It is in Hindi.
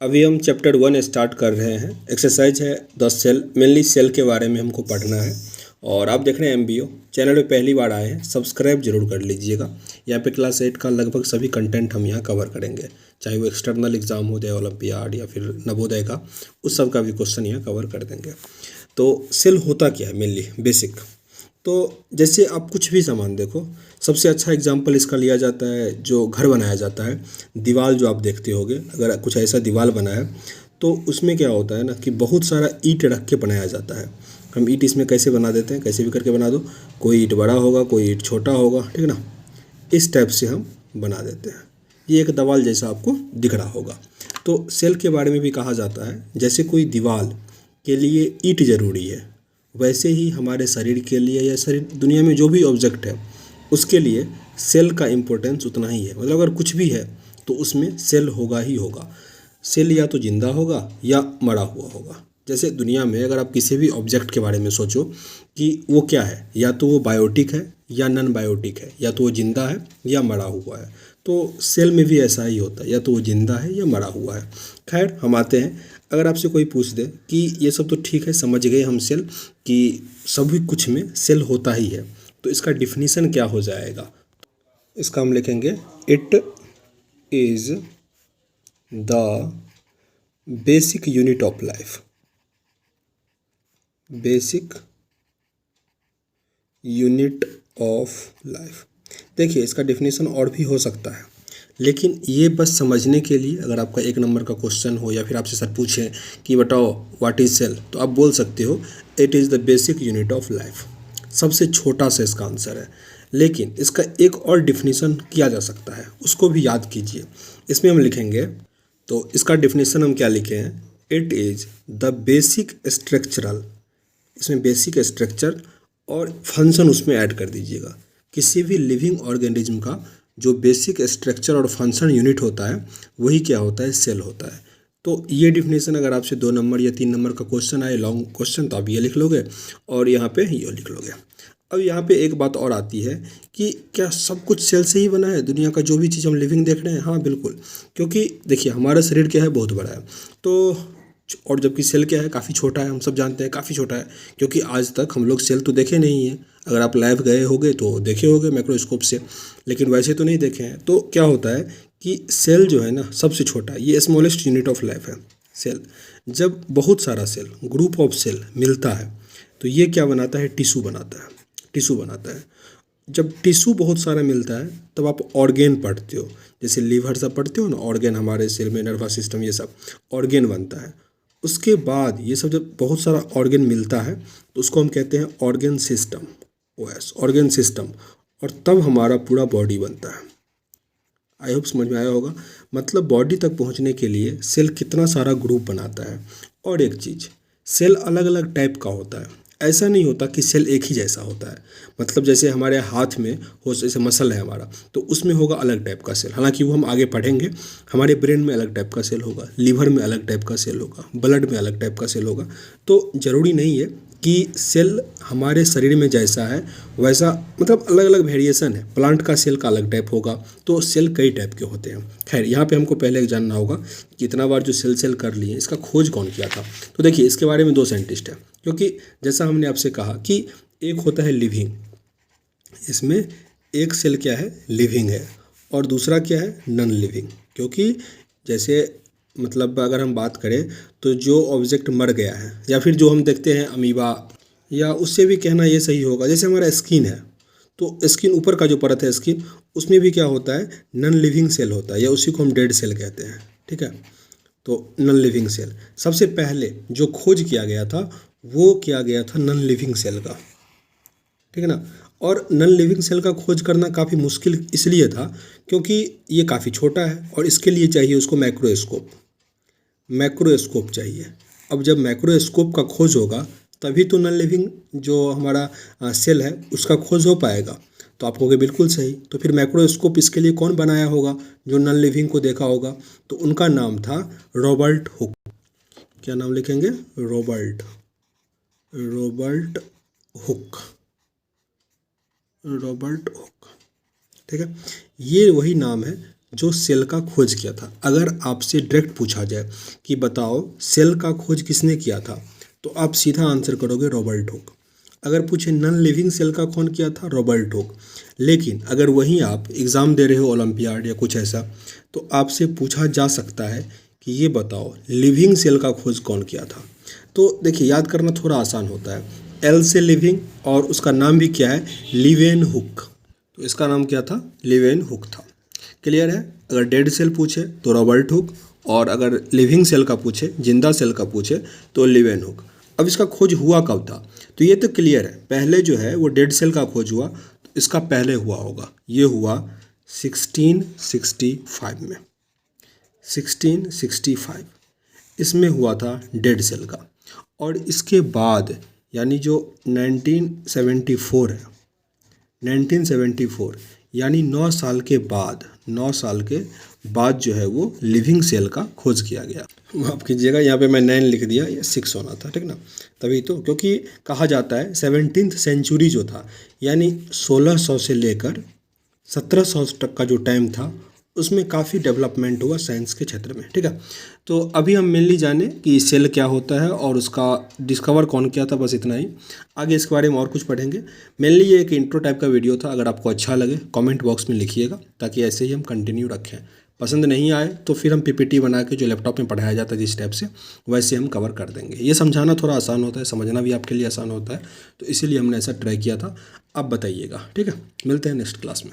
अभी हम चैप्टर 1 स्टार्ट कर रहे हैं। एक्सरसाइज है द सेल, मेनली सेल के बारे में हमको पढ़ना है। और आप देख रहे हैं एमबीओ चैनल पे पहली बार आए हैं, सब्सक्राइब जरूर कर लीजिएगा। यहाँ पे क्लास 8 का लगभग सभी कंटेंट हम यहाँ कवर करेंगे, चाहे वो एक्सटर्नल एग्जाम हो, जाए ओलंपियाड या फिर नवोदय का, उस सब का भी क्वेश्चन यहाँ कवर कर देंगे। तो सेल होता क्या है मेनली बेसिक। तो जैसे आप कुछ भी सामान देखो, सबसे अच्छा एग्जाम्पल इसका लिया जाता है जो घर बनाया जाता है। दीवार जो आप देखते होगे, अगर कुछ ऐसा दीवार बना है तो उसमें क्या होता है ना कि बहुत सारा ईंट रख के बनाया जाता है। हम ईंट इसमें कैसे बना देते हैं, कैसे भी करके बना दो, कोई ईंट बड़ा होगा, कोई ईंट छोटा होगा, ठीक है ना। इस टाइप से हम बना देते हैं। ये एक दीवार जैसा आपको दिख रहा होगा। तो सेल के बारे में भी कहा जाता है, जैसे कोई दीवार के लिए ईंट जरूरी है, वैसे ही हमारे शरीर के लिए या शरीर दुनिया में जो भी ऑब्जेक्ट है उसके लिए सेल का इम्पोर्टेंस उतना ही है। मतलब अगर कुछ भी है तो उसमें सेल होगा ही होगा। सेल या तो जिंदा होगा या मरा हुआ होगा। जैसे दुनिया में अगर आप किसी भी ऑब्जेक्ट के बारे में सोचो कि वो क्या है, या तो वो बायोटिक है या नॉन बायोटिक है, या तो वो जिंदा है या मरा हुआ है। तो सेल में भी ऐसा ही होता है, या तो वो जिंदा है या मरा हुआ है। खैर, हम आते हैं। अगर आपसे कोई पूछ दे कि ये सब तो ठीक है, समझ गए हम सेल कि सभी कुछ में सेल होता ही है, तो इसका डिफिनीशन क्या हो जाएगा। इसका हम लिखेंगे it is the basic unit of life. Basic unit of life. देखिए, इसका डिफिनीशन और भी हो सकता है, लेकिन ये बस समझने के लिए, अगर आपका 1 नंबर का क्वेश्चन हो या फिर आपसे सर पूछें कि बताओ व्हाट इज़ सेल, तो आप बोल सकते हो it is the basic unit of life. सबसे छोटा सा इसका आंसर है। लेकिन इसका एक और डिफिनीशन किया जा सकता है, उसको भी याद कीजिए। इसमें हम लिखेंगे, तो इसका डिफिनीशन हम क्या लिखे हैं, it is the basic structural. इसमें बेसिक स्ट्रक्चर और फंक्शन उसमें ऐड कर दीजिएगा। किसी भी लिविंग ऑर्गेनिज्म का जो बेसिक स्ट्रक्चर और फंक्शन यूनिट होता है वही क्या होता है, सेल होता है। तो ये डिफिनेशन अगर आपसे 2 नंबर या 3 नंबर का क्वेश्चन आए, लॉन्ग क्वेश्चन, तो आप ये लिख लोगे और यहाँ पे ये लिख लोगे। अब यहाँ पे एक बात और आती है कि क्या सब कुछ सेल से ही बना है, दुनिया का जो भी चीज़ हम लिविंग देख रहे हैं। हाँ बिल्कुल, क्योंकि देखिए हमारा शरीर क्या है, बहुत बड़ा है। तो और जबकि सेल क्या है, काफ़ी छोटा है। हम सब जानते हैं काफ़ी छोटा है, क्योंकि आज तक हम लोग सेल तो देखे नहीं हैं। अगर आप लैब गए होगे तो देखे होगे माइक्रोस्कोप से, लेकिन वैसे तो नहीं देखे हैं। तो क्या होता है कि सेल जो है ना सबसे छोटा, ये स्मॉलेस्ट यूनिट ऑफ लाइफ है सेल। जब बहुत सारा सेल, ग्रुप ऑफ सेल मिलता है तो ये क्या बनाता है, टिश्यू बनाता है। टिश्यू बनाता है। जब टिश्यू बहुत सारा मिलता है तब आप ऑर्गेन पढ़ते हो, जैसे लीवर सब पढ़ते हो ना, ऑर्गेन हमारे सेल में, नर्वस सिस्टम, ये सब ऑर्गेन बनता है। उसके बाद ये सब जब बहुत सारा ऑर्गेन मिलता है तो उसको हम कहते हैं organ system, OS, organ system. और तब हमारा पूरा बॉडी बनता है। आई होप समझ में आया होगा। मतलब बॉडी तक पहुंचने के लिए सेल कितना सारा ग्रुप बनाता है। और एक चीज़, सेल अलग अलग टाइप का होता है। ऐसा नहीं होता कि सेल एक ही जैसा होता है। मतलब जैसे हमारे हाथ में हो, जैसे मसल है हमारा, तो उसमें होगा अलग टाइप का सेल, हालांकि वो हम आगे पढ़ेंगे। हमारे ब्रेन में अलग टाइप का सेल होगा, लीवर में अलग टाइप का सेल होगा, ब्लड में अलग टाइप का सेल होगा। तो ज़रूरी नहीं है कि सेल हमारे शरीर में जैसा है वैसा, मतलब अलग अलग वेरिएशन है। प्लांट का सेल का अलग टाइप होगा। तो सेल कई टाइप के होते हैं। खैर, यहाँ पे हमको पहले जानना होगा कि इतना बार जो सेल कर लिए, इसका खोज कौन किया था। तो देखिए, इसके बारे में 2 साइंटिस्ट हैं, क्योंकि जैसा हमने आपसे कहा कि एक होता है लिविंग, इसमें एक सेल क्या है, लिविंग है, और दूसरा क्या है, नॉन लिविंग। क्योंकि जैसे मतलब अगर हम बात करें तो जो ऑब्जेक्ट मर गया है, या फिर जो हम देखते हैं अमीबा, या उससे भी कहना ये सही होगा, जैसे हमारा स्किन है, तो स्किन ऊपर का जो परत है स्किन, उसमें भी क्या होता है, नॉन लिविंग सेल होता है, या उसी को हम डेड सेल कहते हैं। ठीक है। तो नॉन लिविंग सेल सबसे पहले जो खोज किया गया था वो किया गया था नॉन लिविंग सेल का। ठीक है ना। और नॉन लिविंग सेल का खोज करना काफ़ी मुश्किल इसलिए था क्योंकि ये काफ़ी छोटा है और इसके लिए चाहिए उसको माइक्रोस्कोप। माइक्रोस्कोप चाहिए। अब जब माइक्रोस्कोप का खोज होगा तभी तो नॉन लिविंग जो हमारा सेल है उसका खोज हो पाएगा। तो आप कहोगे बिल्कुल सही, तो फिर माइक्रोस्कोप इसके लिए कौन बनाया होगा जो नॉन लिविंग को देखा होगा। तो उनका नाम था रॉबर्ट हुक। क्या नाम लिखेंगे, Robert, Robert Hooke, Robert Hooke. ठीक है। ये वही नाम है जो सेल का खोज किया था। अगर आपसे डायरेक्ट पूछा जाए कि बताओ सेल का खोज किसने किया था, तो आप सीधा आंसर करोगे रॉबर्ट हुक। अगर पूछे नॉन लिविंग सेल का कौन किया था, रॉबर्ट हुक। लेकिन अगर वहीं आप एग्ज़ाम दे रहे हो ओलंपियाड या कुछ ऐसा, तो आपसे पूछा जा सकता है कि ये बताओ लिविंग सेल का खोज कौन किया था। तो देखिए याद करना थोड़ा आसान होता है। एल से लिविंग और उसका नाम भी क्या है, लिवेन हुक। तो इसका नाम क्या था, लिवेन हुक था। क्लियर है। अगर डेड सेल पूछे तो रॉबर्ट हुक, और अगर लिविंग सेल का पूछे, जिंदा सेल का पूछे, तो लिवेन हुक। अब इसका खोज हुआ कब था, तो ये तो क्लियर है। पहले जो है वो डेड सेल का खोज हुआ, तो इसका पहले हुआ होगा, ये हुआ 1665 में। 1665 इसमें हुआ था डेड सेल का। और इसके बाद यानी जो 1974 है, 1974 यानी 9 साल के बाद, 9 साल के बाद जो है वो लिविंग सेल का खोज किया गया। माफ़ कीजिएगा, यहाँ पे मैं 9 लिख दिया, ये 6 होना था, ठीक ना। तभी तो, क्योंकि कहा जाता है 17th सेंचुरी जो था, यानी 1600 से लेकर 1700 तक का जो टाइम था, उसमें काफ़ी डेवलपमेंट हुआ साइंस के क्षेत्र में, ठीक है। तो अभी हम मेनली जाने कि सेल क्या होता है और उसका डिस्कवर कौन किया था, बस इतना ही। आगे इसके बारे में और कुछ पढ़ेंगे। मेनली ये एक इंट्रो टाइप का वीडियो था। अगर आपको अच्छा लगे कमेंट बॉक्स में लिखिएगा, ताकि ऐसे ही हम कंटिन्यू रखें। पसंद नहीं आए तो फिर हम पीपीटी बना के, जो लैपटॉप में पढ़ाया जाता है जिस टाइप से, वैसे हम कवर कर देंगे। ये समझाना थोड़ा आसान होता है, समझना भी आपके लिए आसान होता है, तो इसीलिए हमने ऐसा ट्राई किया था। अब बताइएगा, ठीक है। मिलते हैं नेक्स्ट क्लास में।